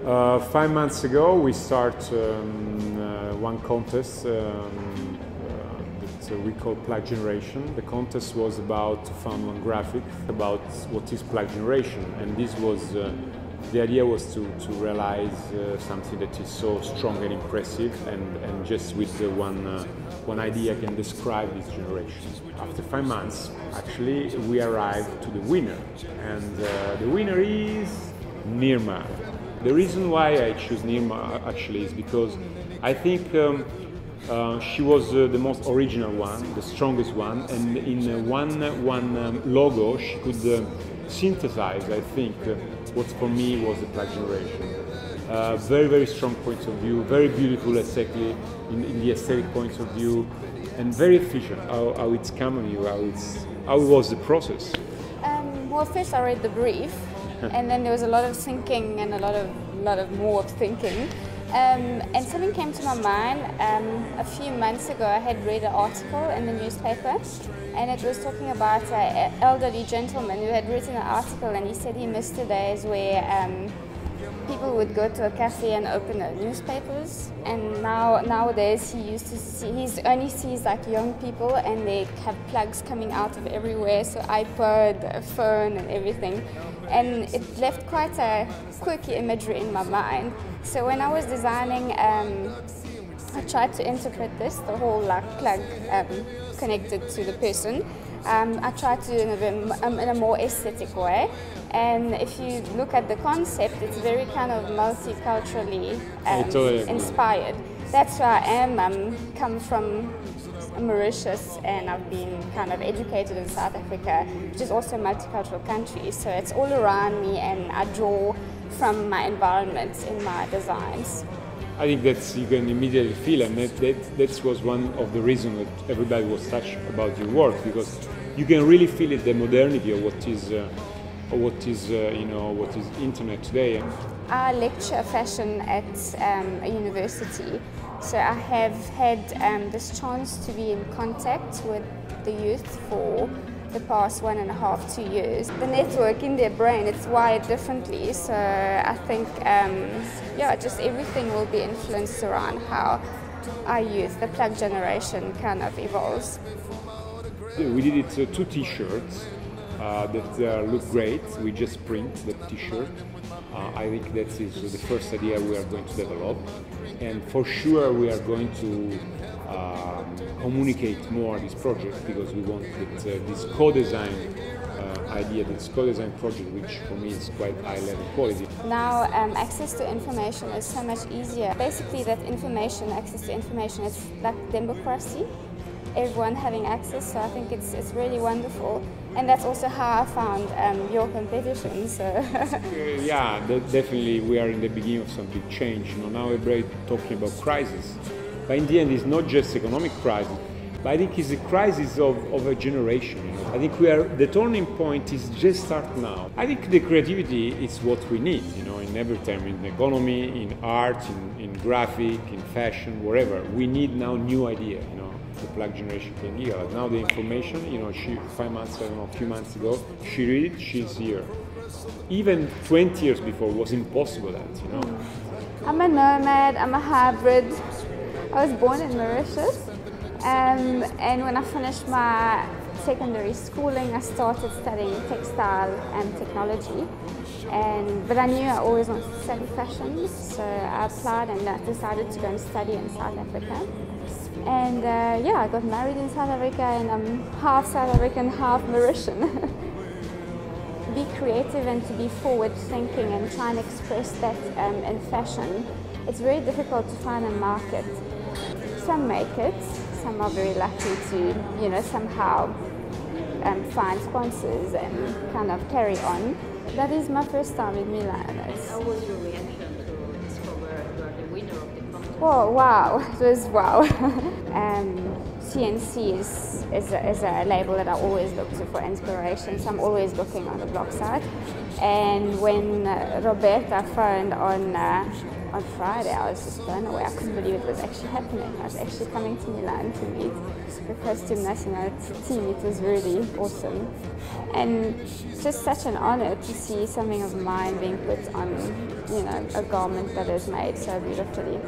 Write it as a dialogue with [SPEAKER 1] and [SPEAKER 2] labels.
[SPEAKER 1] 5 months ago, we start one contest that we call plug generation. The contest was about to find one graphic about what is plug generation, and this was the idea was to realize something that is so strong and impressive, and just with one idea can describe this generation. After 5 months, actually, we arrived to the winner, and the winner is Nirma. The reason why I choose Nirma actually is because I think she was the most original one, the strongest one, and in one logo she could synthesize, I think, what for me was the plug generation. Very, very strong points of view, very beautiful aesthetically, in the aesthetic points of view, and very efficient. How it's coming, how was the process?
[SPEAKER 2] Well, first I read the brief, and then there was a lot of thinking and a lot of more thinking. And something came to my mind. A few months ago, I had read an article in the newspaper, and it was talking about an elderly gentleman who had written an article, and he said he missed the days where people would go to a cafe and open the newspapers, and nowadays he only sees like young people, and they have plugs coming out of everywhere, so iPod, phone, and everything, and it left quite a quirky imagery in my mind. So when I was designing, I tried to interpret this, the whole like plug connected to the person. I tried to do it in a more aesthetic way, and if you look at the concept, it's very kind of multiculturally inspired. That's where I am. Come from Mauritius, and I've been kind of educated in South Africa, which is also a multicultural country. So it's all around me, and I draw from my environment in my designs.
[SPEAKER 1] I think that's you can immediately feel, and that was one of the reasons that everybody was touched about your work, because you can really feel it, the modernity of what is internet today.
[SPEAKER 2] I lecture fashion at a university, so I have had this chance to be in contact with the youth for the past 1.5 to 2 years. The network in their brain, it's wired differently, so I think just everything will be influenced around how our youth, the plug generation, kind of evolves.
[SPEAKER 1] We did it 2 t-shirts that look great. We just print the t-shirt. I think that is the first idea we are going to develop, and for sure we are going to communicate more this project, because we want that this co-design idea, this co-design project, which for me is quite high-level quality.
[SPEAKER 2] Now access to information is so much easier. Basically that access to information is like democracy, everyone having access, so I think it's really wonderful. And that's also how I found your competition. So.
[SPEAKER 1] Yeah, definitely we are in the beginning of some big change. Now everybody talking about crisis, but in the end it's not just economic crisis, but I think it's a crisis of a generation. I think the turning point is just start now. I think the creativity is what we need, in every term, in economy, in art, in graphic, in fashion, wherever. We need now new idea, the plug generation can give us. Now the information, she 5 months, a few months ago, she read it, she's here. Even 20 years before was impossible that,
[SPEAKER 2] I'm a nomad, I'm a hybrid. I was born in Mauritius, and when I finished my secondary schooling, I started studying textile and technology. But I knew I always wanted to study fashion, so I applied and I decided to go and study in South Africa. And I got married in South Africa, and I'm half South African, half Mauritian. Be creative and to be forward-thinking and try and express that in fashion. It's very difficult to find a market. Some make it, some are very lucky to, somehow find sponsors and kind of carry on. That is my first time in Milan.
[SPEAKER 3] How was your reaction to discover you are the winner of the competition?
[SPEAKER 2] Oh wow, it was wow. CNC is a label that I always look to for inspiration, so I'm always looking on the blog site. And when Roberta phoned on Friday, I was just blown away. I couldn't believe it was actually happening. I was actually coming to Milan to meet the Costume National team. It was really awesome. And just such an honor to see something of mine being put on, a garment that is made so beautifully.